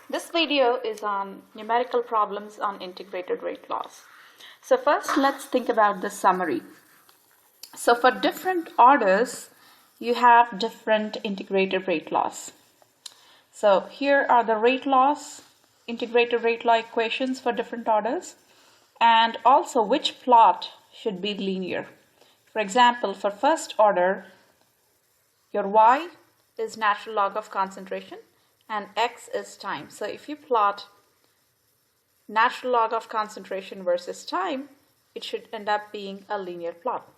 This video is on numerical problems on integrated rate laws. So first let's think about the summary. So for different orders, you have different integrated rate laws. So here are the rate laws, integrated rate law equations for different orders, and also which plot should be linear. For example, for first order, your y is natural log of concentration and x is time. So if you plot natural log of concentration versus time, it should end up being a linear plot.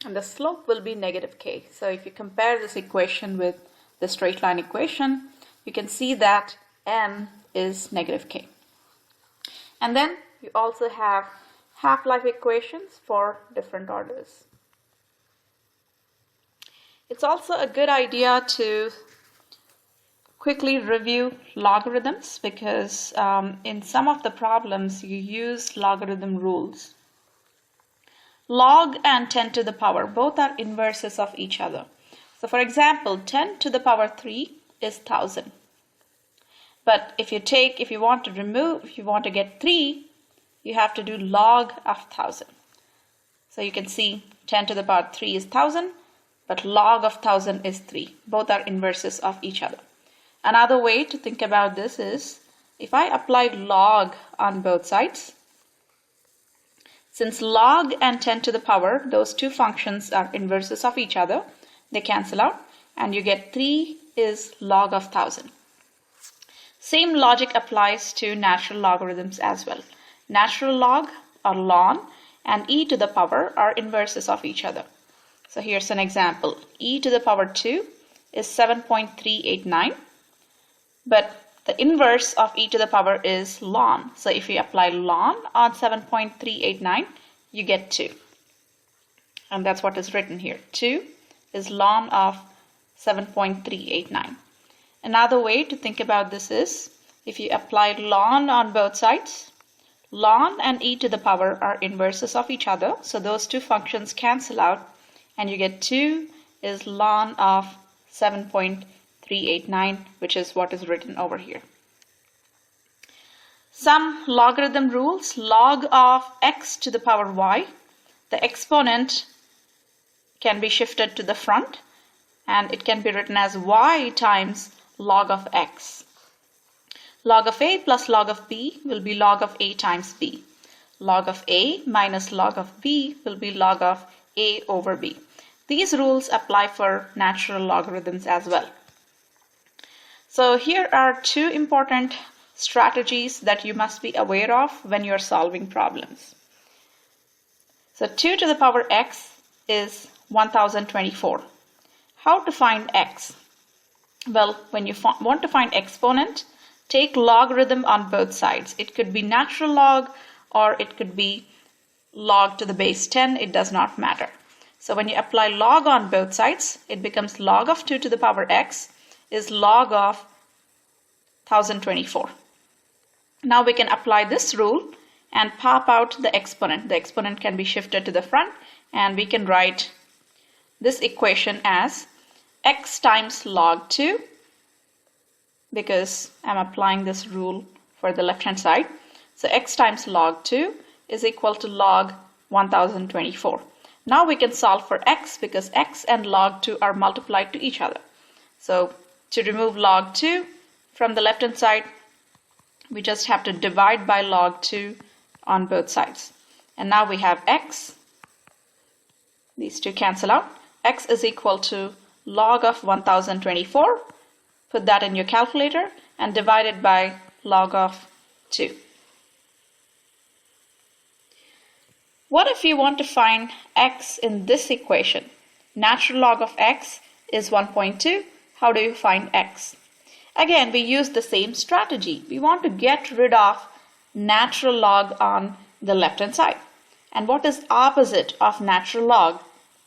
And the slope will be negative k. So if you compare this equation with the straight line equation, you can see that n is negative k. And then you also have half-life equations for different orders. It's also a good idea to quickly review logarithms because in some of the problems you use logarithm rules. Log and 10 to the power, both are inverses of each other. So for example, 10 to the power 3 is 1000. But if you want to get 3, you have to do log of 1000. So you can see 10 to the power 3 is 1000, but log of 1000 is 3. Both are inverses of each other. Another way to think about this is if I apply log on both sides, since log and 10 to the power, those two functions are inverses of each other, they cancel out and you get 3 is log of 1000. Same logic applies to natural logarithms as well. Natural log or ln and e to the power are inverses of each other. So here's an example. E to the power 2 is 7.389, but the inverse of e to the power is ln. So if you apply ln on 7.389, you get 2. And that's what is written here. 2 is ln of 7.389. Another way to think about this is if you apply ln on both sides, ln and e to the power are inverses of each other. So those two functions cancel out and you get 2 is ln of 7.389, which is what is written over here. Some logarithm rules: log of x to the power y. The exponent can be shifted to the front and it can be written as y times log of x. Log of a plus log of b will be log of a times b. Log of a minus log of b will be log of a over b. These rules apply for natural logarithms as well. So here are two important strategies that you must be aware of when you're solving problems. So 2 to the power x is 1024. How to find x? Well, when you want to find exponent, take logarithm on both sides. It could be natural log or it could be log to the base 10. It does not matter. So when you apply log on both sides, it becomes log of 2 to the power x is log of 1024. Now we can apply this rule and pop out the exponent. The exponent can be shifted to the front and we can write this equation as x times log 2, because I'm applying this rule for the left hand side. So x times log 2 is equal to log 1024. Now we can solve for x because x and log 2 are multiplied to each other. So to remove log 2 from the left hand side, we just have to divide by log 2 on both sides. And now we have x. These two cancel out. X is equal to log of 1024. Put that in your calculator and divide it by log of 2. What if you want to find x in this equation? Natural log of x is 1.2. How do you find x? Again, we use the same strategy. We want to get rid of natural log on the left hand side. And what is opposite of natural log?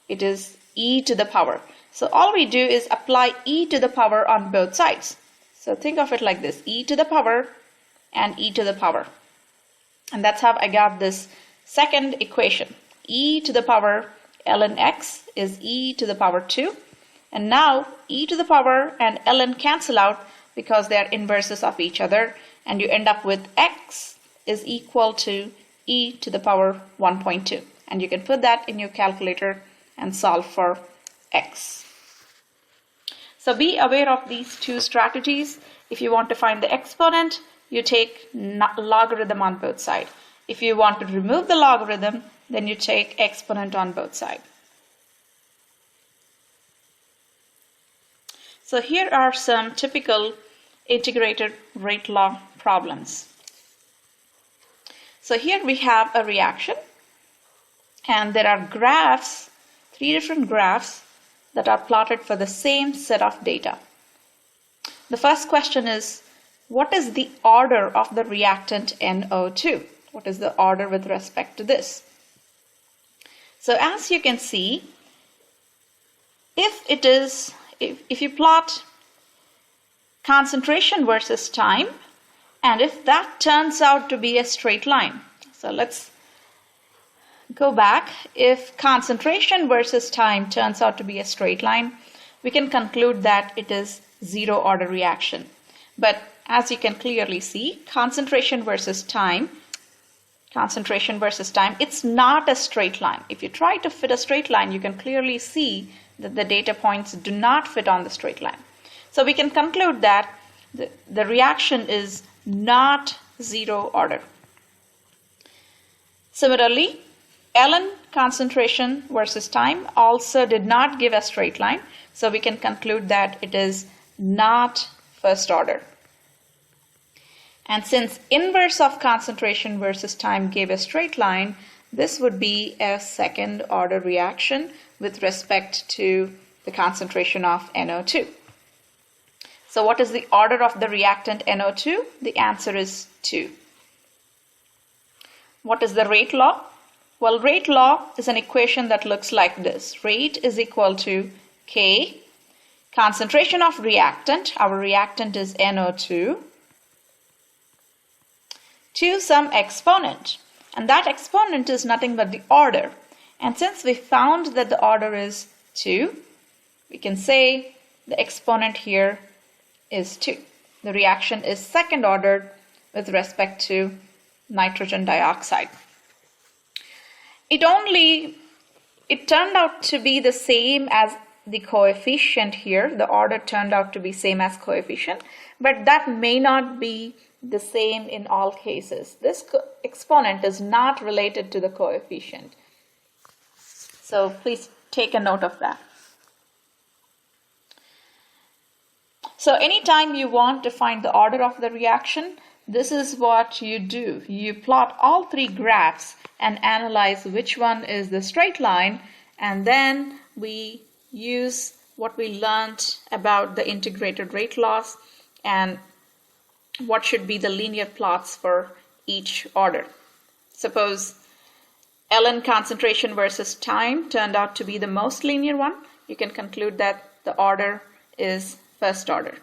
It is e to the power. So all we do is apply e to the power on both sides. So think of it like this: e to the power and e to the power. And that's how I got this second equation. E to the power ln x is e to the power 2. And now e to the power and ln cancel out. because they are inverses of each other, and you end up with x is equal to e to the power 1.2. And you can put that in your calculator and solve for x. So be aware of these two strategies. If you want to find the exponent, you take logarithm on both sides. If you want to remove the logarithm, then you take exponent on both sides. So here are some typical integrated rate law problems. So here we have a reaction, and there are graphs, 3 different graphs that are plotted for the same set of data. The first question is, what is the order of the reactant NO2? What is the order with respect to this? So as you can see, if you plot concentration versus time, and if that turns out to be a straight line, so let's go back. If concentration versus time turns out to be a straight line, we can conclude that it is zero order reaction. But as you can clearly see, concentration versus time, it's not a straight line. If you try to fit a straight line, you can clearly see that the data points do not fit on the straight line. So we can conclude that the reaction is not zero order. Similarly, ln concentration versus time also did not give a straight line, so we can conclude that it is not first order. And since inverse of concentration versus time gave a straight line, this would be a second order reaction with respect to the concentration of NO2. So what is the order of the reactant NO2? The answer is 2. What is the rate law? Well, rate law is an equation that looks like this. Rate is equal to K, concentration of reactant, our reactant is NO2, to some exponent. And that exponent is nothing but the order. And since we found that the order is 2, we can say the exponent here is 2. The reaction is second ordered with respect to nitrogen dioxide. It turned out to be the same as the coefficient here. The order turned out to be same as coefficient, but that may not be the same in all cases. This exponent is not related to the coefficient. So please take a note of that. So anytime you want to find the order of the reaction, this is what you do. You plot all 3 graphs and analyze which one is the straight line, and then we use what we learned about the integrated rate laws and what should be the linear plots for each order. Suppose ln concentration versus time turned out to be the most linear one. You can conclude that the order is first order.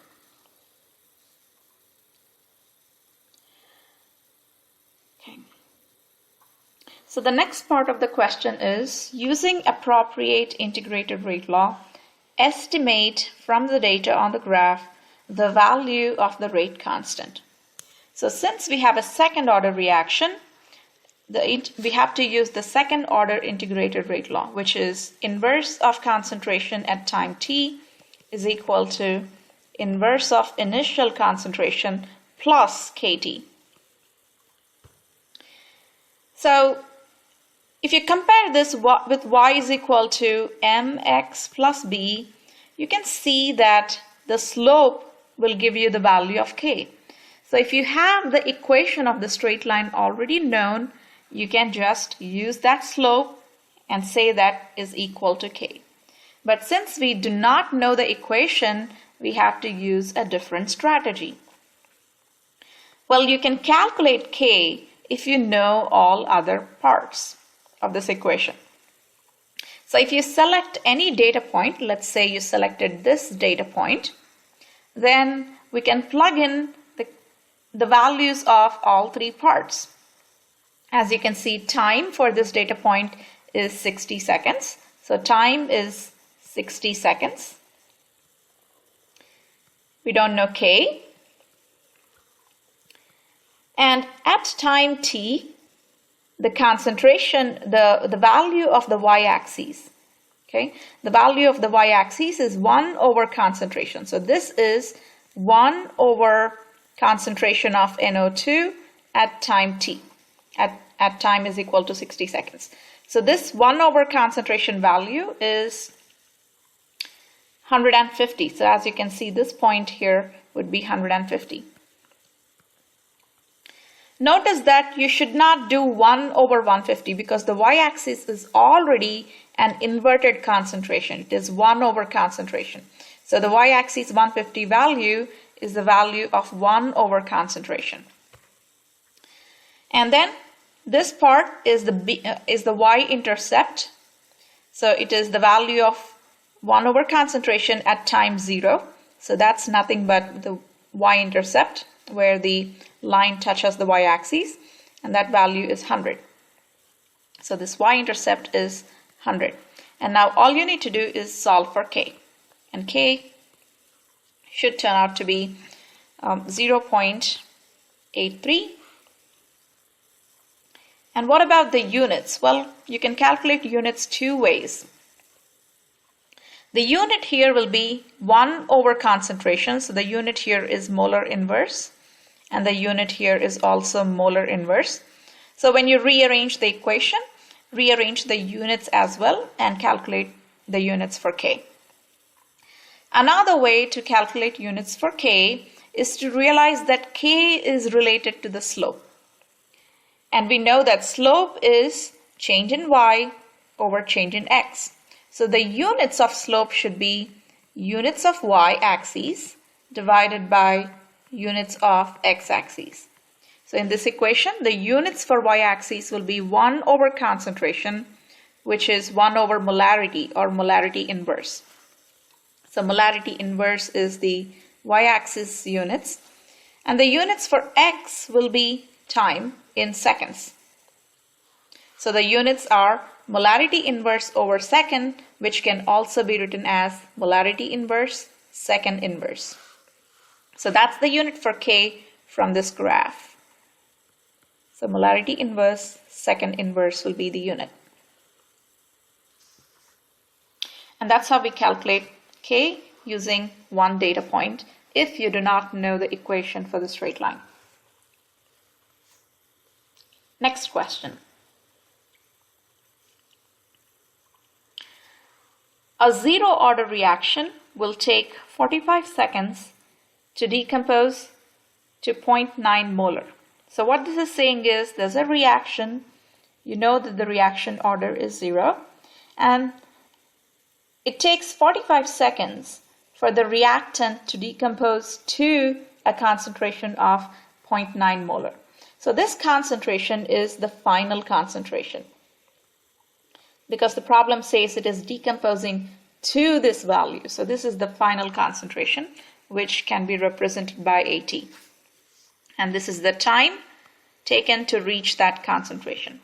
Okay. So the next part of the question is, using appropriate integrated rate law, estimate from the data on the graph the value of the rate constant. So since we have a second order reaction, we have to use the second order integrated rate law, which is inverse of concentration at time t is equal to inverse of initial concentration plus kT. So if you compare this with y is equal to mx plus b, you can see that the slope will give you the value of k. So if you have the equation of the straight line already known, you can just use that slope and say that is equal to k. But since we do not know the equation, we have to use a different strategy. Well, you can calculate k if you know all other parts of this equation. So if you select any data point, let's say you selected this data point, then we can plug in the values of all 3 parts. As you can see, time for this data point is 60 seconds. So time is 60 seconds. We don't know K. And at time t, the concentration, the value of the y-axis, okay, the value of the y-axis is 1 over concentration. So this is 1 over concentration of NO2 at time t, at time is equal to 60 seconds. So this 1 over concentration value is 150. So as you can see, this point here would be 150. Notice that you should not do 1 over 150 because the y-axis is already an inverted concentration. It is 1 over concentration. So the y-axis 150 value is the value of 1 over concentration. And then this part is the y-intercept. So it is the value of 1 over concentration at time 0. So that's nothing but the y-intercept where the line touches the y-axis, and that value is 100. So this y-intercept is 100. And now all you need to do is solve for k. And k should turn out to be 0.83. And what about the units? Well, you can calculate units two ways. The unit here will be 1 over concentration. So the unit here is molar inverse. And the unit here is also molar inverse. So when you rearrange the equation, rearrange the units as well and calculate the units for k. Another way to calculate units for k is to realize that k is related to the slope. And we know that slope is change in y over change in x. So the units of slope should be units of y-axis divided by units of x-axis. So in this equation, the units for y-axis will be 1 over concentration, which is 1 over molarity or molarity inverse. So molarity inverse is the y-axis units. And the units for x will be time in seconds. So the units are molarity inverse over second, which can also be written as molarity inverse, second inverse. So that's the unit for k from this graph. So molarity inverse, second inverse will be the unit. And that's how we calculate k using one data point if you do not know the equation for the straight line. Next question. A zero order reaction will take 45 seconds to decompose to 0.9 molar. So what this is saying is there's a reaction, you know that the reaction order is 0, and it takes 45 seconds for the reactant to decompose to a concentration of 0.9 molar. So this concentration is the final concentration, because the problem says it is decomposing to this value. So this is the final concentration, which can be represented by AT. And this is the time taken to reach that concentration.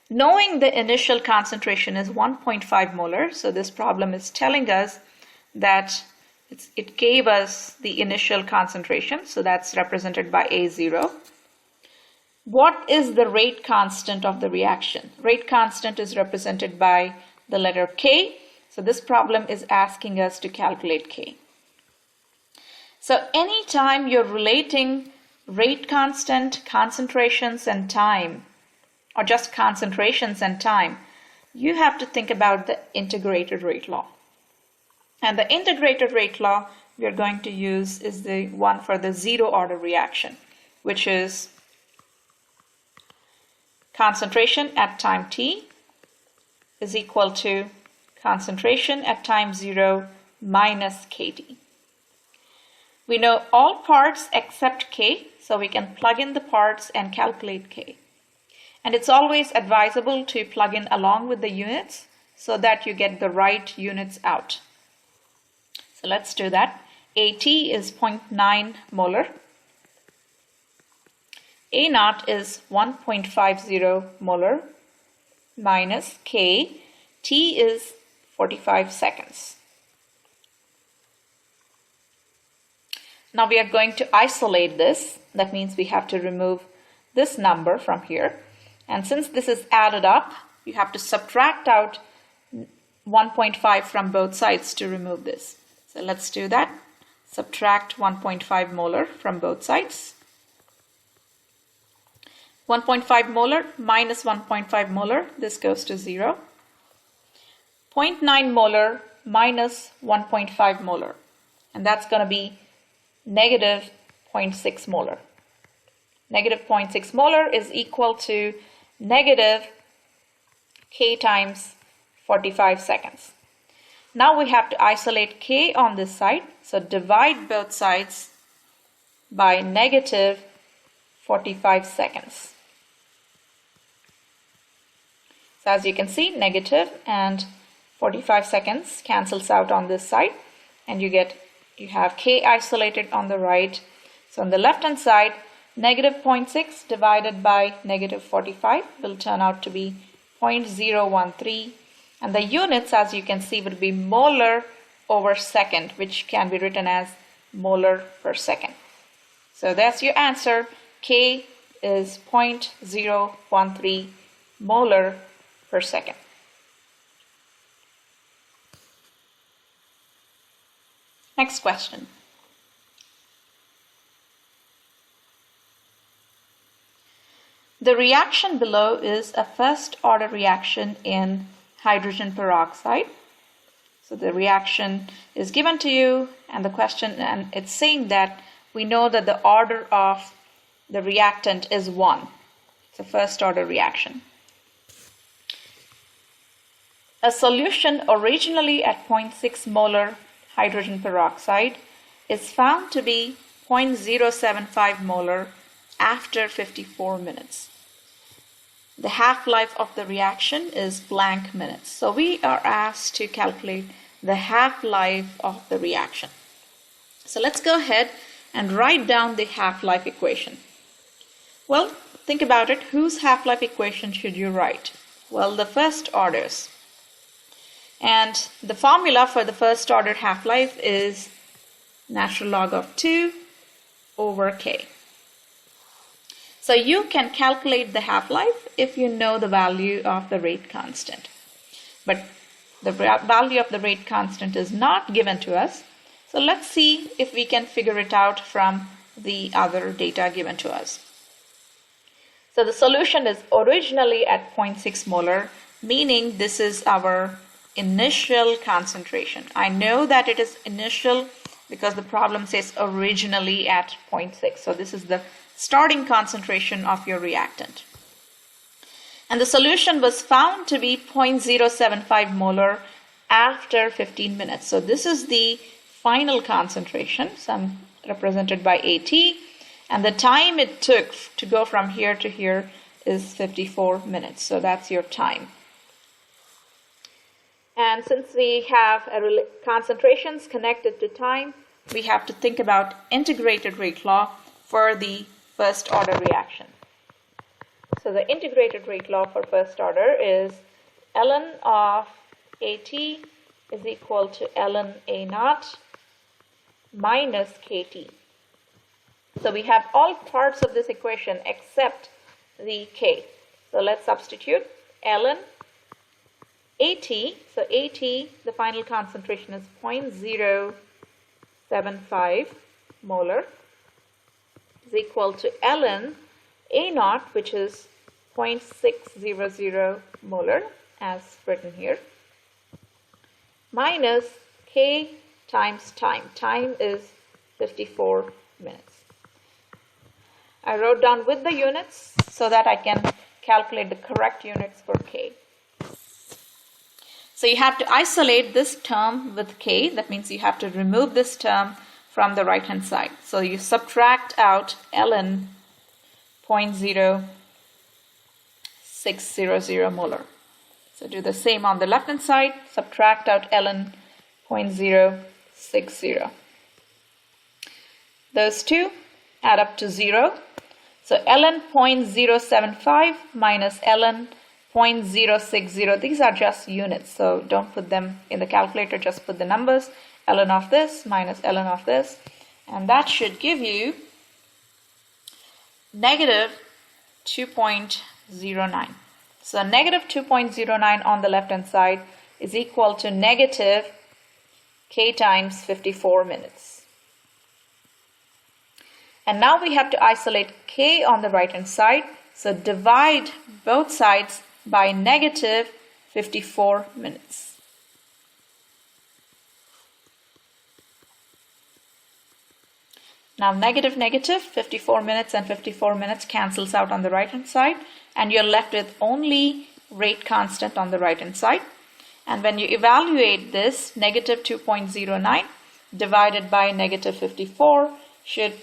Knowing the initial concentration is 1.5 molar, so this problem is telling us that it gave us the initial concentration, so that's represented by A0. What is the rate constant of the reaction? Rate constant is represented by the letter K, so this problem is asking us to calculate K. So anytime you're relating rate constant, concentrations and time, or just concentrations and time, you have to think about the integrated rate law. And the integrated rate law we are going to use is the one for the zero order reaction, which is concentration at time t is equal to concentration at time 0 minus kT. We know all parts except K, so we can plug in the parts and calculate K. And it's always advisable to plug in along with the units so that you get the right units out. So let's do that. AT is 0.9 molar. A naught is 1.50 molar minus K. T is 45 seconds. Now we are going to isolate this. That means we have to remove this number from here. And since this is added up, you have to subtract out 1.5 from both sides to remove this. So let's do that. Subtract 1.5 molar from both sides. 1.5 molar minus 1.5 molar, this goes to 0. 0.9 molar minus 1.5 molar, and that's going to be negative 0.6 molar. Negative 0.6 molar is equal to negative K times 45 seconds. Now we have to isolate K on this side, so divide both sides by negative 45 seconds. So as you can see, negative and 45 seconds cancels out on this side, and you have K isolated on the right. So on the left hand side, negative 0.6 divided by negative 45 will turn out to be 0.013, and the units, as you can see, would be molar over second, which can be written as molar per second. So that's your answer. K is 0.013 molar per second. Next question. The reaction below is a first order reaction in hydrogen peroxide. So the reaction is given to you, and the question, and it's saying that we know that the order of the reactant is 1. It's a first order reaction. A solution originally at 0.6 molar hydrogen peroxide is found to be 0.075 molar after 54 minutes. The half-life of the reaction is blank minutes. So we are asked to calculate the half-life of the reaction. So let's go ahead and write down the half-life equation. Well, think about it. Whose half-life equation should you write? Well, the first order's. And the formula for the first order half-life is natural log of 2 over K. So you can calculate the half-life if you know the value of the rate constant. But the value of the rate constant is not given to us. So let's see if we can figure it out from the other data given to us. So the solution is originally at 0.6 molar, meaning this is our initial concentration. I know that it is initial because the problem says originally at 0.6. So this is the starting concentration of your reactant. And the solution was found to be 0.075 molar after 15 minutes. So this is the final concentration, some represented by AT, and the time it took to go from here to here is 54 minutes. So that's your time. And since we have concentrations connected to time, we have to think about integrated rate law for the first order reaction. So the integrated rate law for first order is ln of AT is equal to ln A naught minus KT. So we have all parts of this equation except the K. So let's substitute ln AT. So AT, the final concentration is 0.075 molar, is equal to ln A naught, which is 0.600 molar as written here, minus K times time. Time is 54 minutes. I wrote down with the units so that I can calculate the correct units for K. So you have to isolate this term with K. That means you have to remove this term from the right hand side. So you subtract out ln 0.0600 molar. So do the same on the left hand side. Subtract out ln 0.060. Those two add up to 0. So ln 0.075 minus ln 0.060. These are just units, so don't put them in the calculator, just put the numbers. Ln of this minus ln of this and that should give you negative 2.09. So negative 2.09 on the left hand side is equal to negative k times 54 minutes. And now we have to isolate k on the right hand side. So divide both sides by negative 54 minutes. Now negative 54 minutes and 54 minutes cancels out on the right hand side, and you're left with only rate constant on the right hand side. And when you evaluate this, negative 2.09 divided by negative 54 should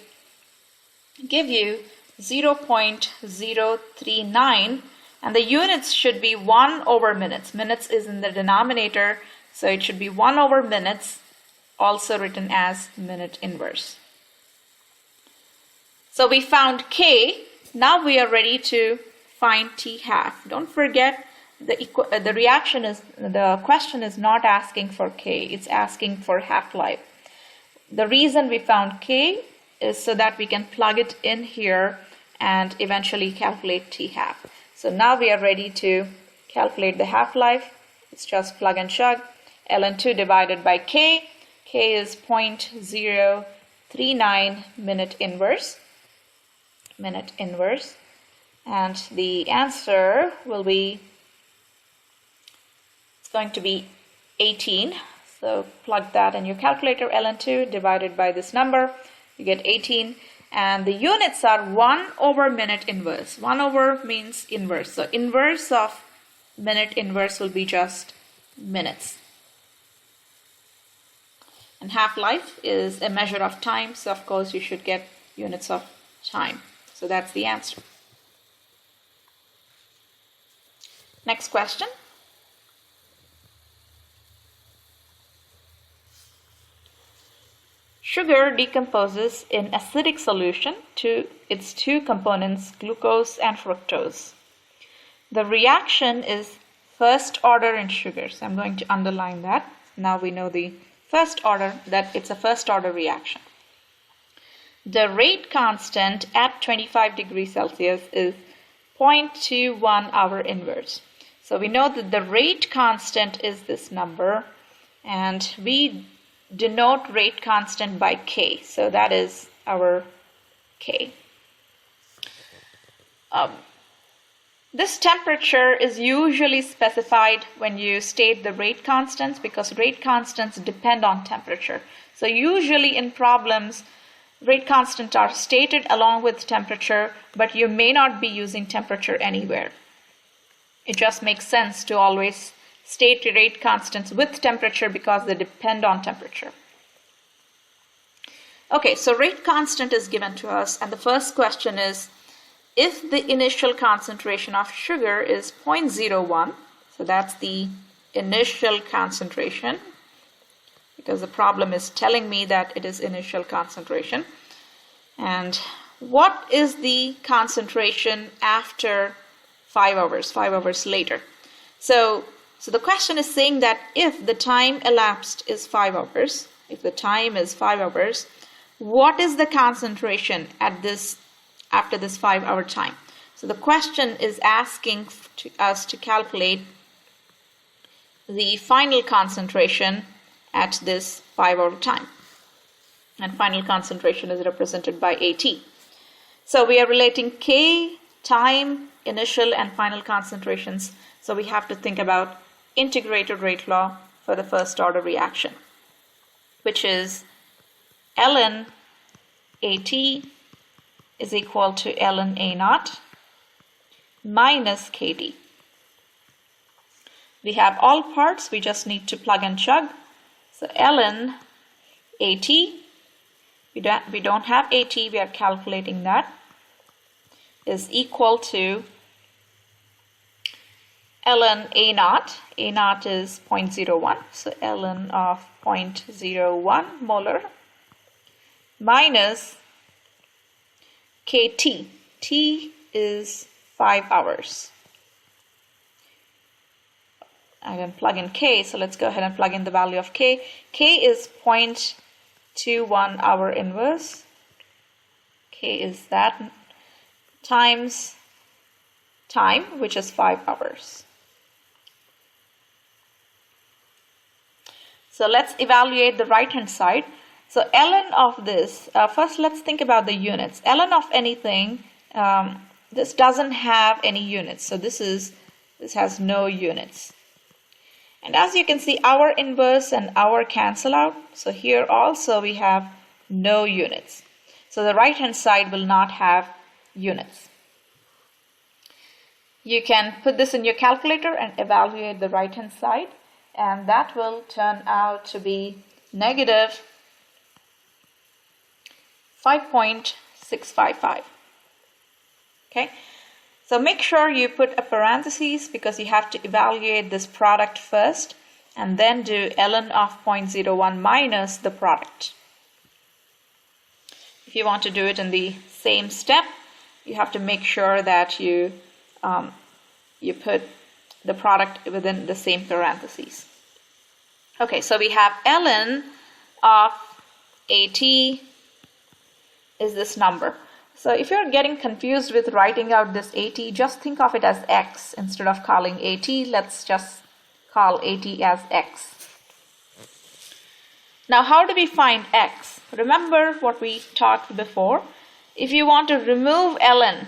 give you 0.039, and the units should be 1 over minutes. Minutes is in the denominator, so it should be 1 over minutes, also written as minute inverse. So we found k. Now we are ready to find t half. Don't forget the question is not asking for k, it's asking for half-life. The reason we found k is so that we can plug it in here and eventually calculate t half. So now we are ready to calculate the half-life. It's just plug and chug. ln2 divided by k. K is 0.039 minute inverse. And the answer will be, it's going to be 18. So plug that in your calculator, ln2 divided by this number, you get 18. And the units are 1 over minute inverse. 1 over means inverse. So inverse of minute inverse will be just minutes. And half-life is a measure of time, so of course you should get units of time. So that's the answer. Next question. Sugar decomposes in acidic solution to its two components, glucose and fructose. The reaction is first order in sugar. So I'm going to underline that. Now we know the first order, that it's a first order reaction. The rate constant at 25 degrees Celsius is 0.21 hour inverse. So we know that the rate constant is this number, and we denote rate constant by K. So that is our K. This temperature is usually specified when you state the rate constants, because rate constants depend on temperature. So usually in problems, rate constants are stated along with temperature, but you may not be using temperature anywhere. It just makes sense to always state rate constants with temperature because they depend on temperature. Okay, so rate constant is given to us, and the first question is, if the initial concentration of sugar is 0.01, so that's the initial concentration, because the problem is telling me that it is initial concentration. And what is the concentration after 5 hours later? So the question is saying that if the time elapsed is 5 hours, if the time is 5 hours, what is the concentration at this after this 5 hour time? So the question is asking us to calculate the final concentration at this 5 hour time. And final concentration is represented by AT. So we are relating K, time, initial and final concentrations. So we have to think about integrated rate law for the first order reaction, which is ln AT is equal to ln A naught minus KT. We have all parts, we just need to plug and chug. So ln AT, we don't have AT, we are calculating that, is equal to ln A naught. A naught is 0.01, so ln of 0.01 molar minus KT. T is 5 hours. I'm going to plug in K, so let's go ahead and plug in the value of K. K is 0.039. 2, 1, our inverse. K is that times time, which is 5 hours. So let's evaluate the right hand side. So ln of this, first let's think about the units. Ln of anything, this doesn't have any units. So this has no units. And as you can see, our inverse and our cancel out. So here also we have no units. So the right hand side will not have units. You can put this in your calculator and evaluate the right hand side, and that will turn out to be negative 5.655. Okay, so make sure you put a parenthesis because you have to evaluate this product first and then do ln of 0.01 minus the product. If you want to do it in the same step, you have to make sure that you put the product within the same parentheses. Okay, so we have ln of AT is this number. So if you're getting confused with writing out this AT, just think of it as X. Instead of calling AT, let's just call AT as X. Now, how do we find X? Remember what we talked before. If you want to remove ln,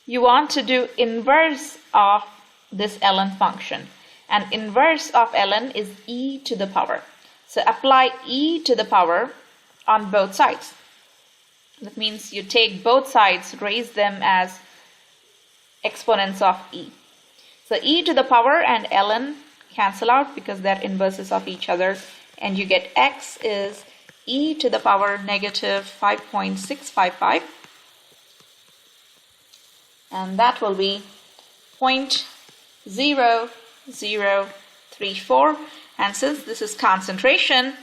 you want to do inverse of this ln function. And inverse of ln is e to the power. So apply e to the power on both sides. That means you take both sides, raise them as exponents of e. So e to the power and ln cancel out because they're inverses of each other, and you get x is e to the power negative 5.655, and that will be 0.0034. And since this is concentration,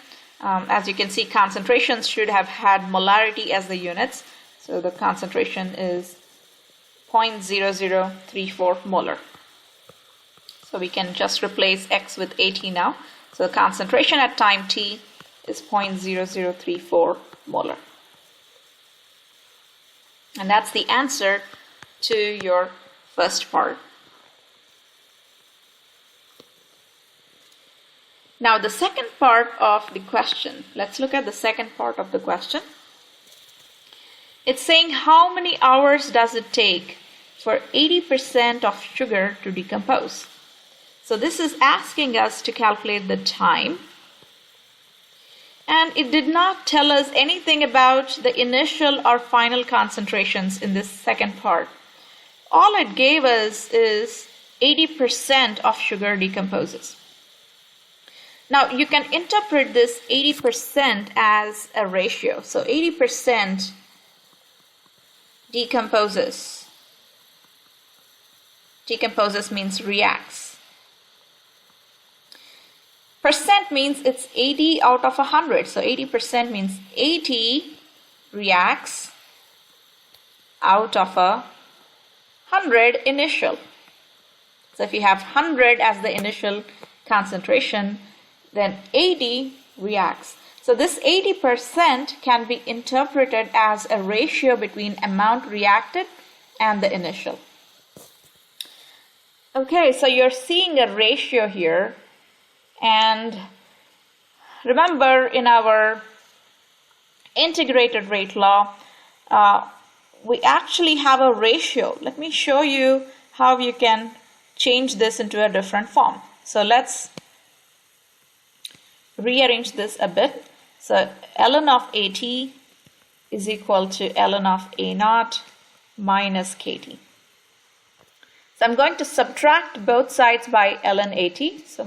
as you can see, concentrations should have had molarity as the units. So the concentration is 0.0034 molar. So we can just replace X with AT now. So the concentration at time T is 0.0034 molar. And that's the answer to your first part. Now the second part of the question, let's look at the second part of the question. It's saying how many hours does it take for 80% of sugar to decompose? So this is asking us to calculate the time. And it did not tell us anything about the initial or final concentrations in this second part. All it gave us is 80% of sugar decomposes. Now, you can interpret this 80% as a ratio. So 80% decomposes. Decomposes means reacts. Percent means it's 80 out of 100. So 80% means 80 reacts out of 100 initial. So if you have 100 as the initial concentration, then 80 reacts. So this 80% can be interpreted as a ratio between amount reacted and the initial. Okay, so you're seeing a ratio here. And remember, in our integrated rate law, we actually have a ratio. Let me show you how you can change this into a different form. So let's rearrange this a bit. So ln of AT is equal to ln of A0 minus KT. So I'm going to subtract both sides by ln AT. So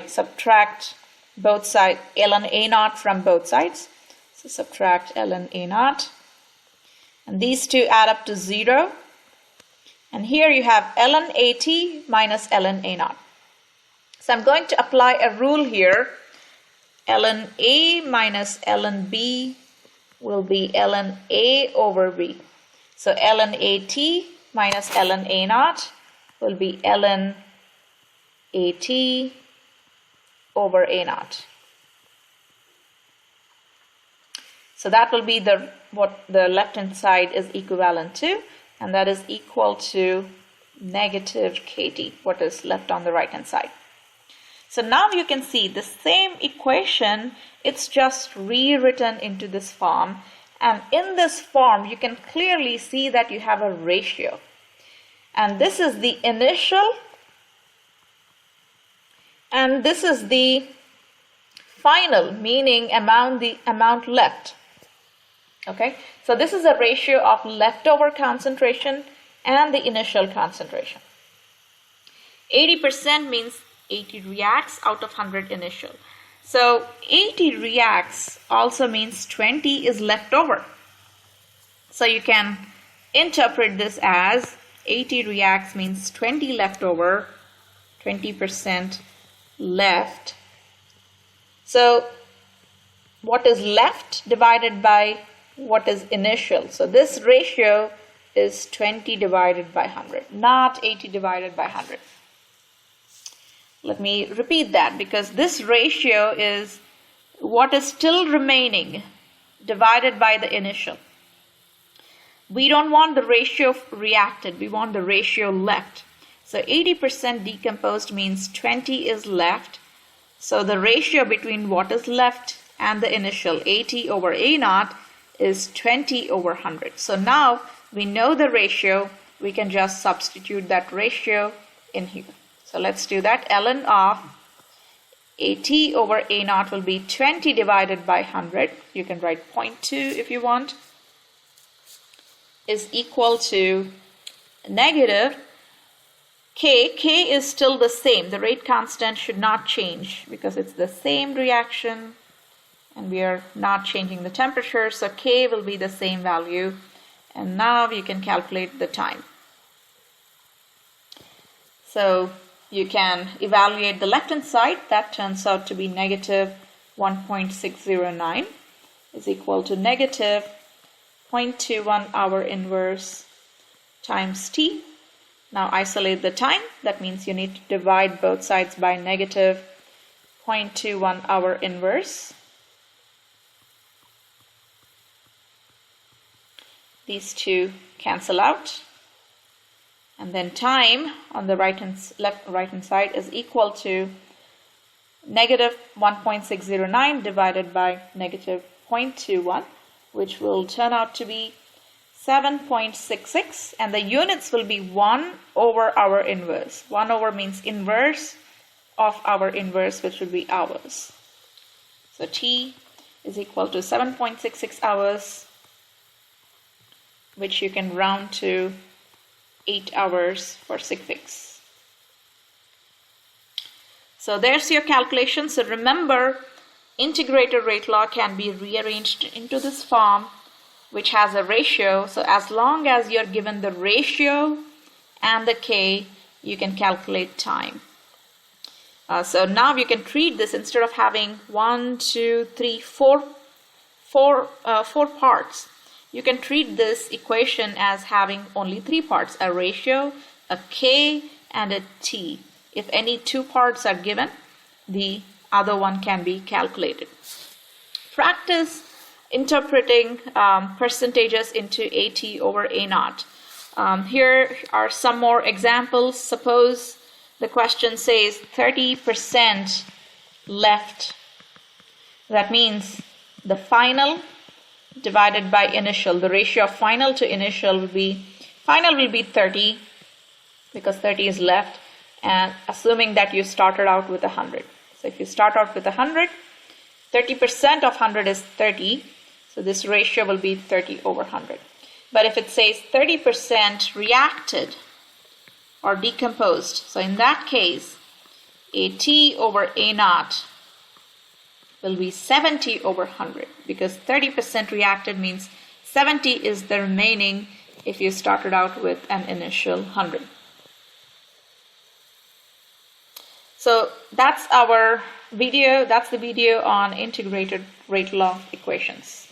subtract both sides, ln A0 from both sides. So subtract ln A0. And these two add up to 0. And here you have ln AT minus ln A0. So I'm going to apply a rule here. Ln A minus ln B will be ln A over B. So ln AT minus ln A0 will be ln AT over A0. So that will be what the left hand side is equivalent to, and that is equal to negative kT, what is left on the right hand side. So now you can see the same equation, it's just rewritten into this form, and in this form you can clearly see that you have a ratio, and this is the initial and this is the final, meaning the amount left. Okay, so this is a ratio of leftover concentration and the initial concentration. 80% means 80 reacts out of 100 initial. So 80 reacts also means 20 is left over. So you can interpret this as 80 reacts means 20 left over, 20% left. So what is left divided by what is initial? So this ratio is 20 divided by 100, not 80 divided by 100. Let me repeat that, because this ratio is what is still remaining divided by the initial. We don't want the ratio reacted, we want the ratio left. So 80% decomposed means 20 is left. So the ratio between what is left and the initial, 80 over A naught, is 20 over 100. So now we know the ratio, we can just substitute that ratio in here. So let's do that. Ln of AT over A naught will be 20 divided by 100. You can write 0.2 if you want, is equal to negative K. K is still the same. The rate constant should not change because it's the same reaction and we are not changing the temperature. So K will be the same value. And now you can calculate the time. So you can evaluate the left hand side. That turns out to be negative 1.609 is equal to negative 0.21 hour inverse times T. Now isolate the time. That means you need to divide both sides by negative 0.21 hour inverse. These two cancel out. And then time on the right hand side is equal to negative 1.609 divided by negative 0.21, which will turn out to be 7.66, and the units will be 1 over our inverse. 1 over means inverse of our inverse, which will be hours. So T is equal to 7.66 hours, which you can round to 8 hours for sig fix. So there's your calculation. So remember, integrated rate law can be rearranged into this form, which has a ratio. So as long as you're given the ratio and the K, you can calculate time. So now you can treat this, instead of having 4 parts, you can treat this equation as having only 3 parts, a ratio, a K, and a T. If any 2 parts are given, the other one can be calculated. Practice interpreting percentages into AT over A naught. Here are some more examples. Suppose the question says 30% left. That means the final divided by initial. The ratio of final to initial will be 30 because 30 is left, and assuming that you started out with 100. So if you start out with 100, 30% of 100 is 30. So this ratio will be 30 over 100. But if it says 30% reacted or decomposed, so in that case, AT over A naught will be 70 over 100, because 30% reacted means 70 is the remaining if you started out with an initial 100. So that's our video. That's the video on integrated rate law equations.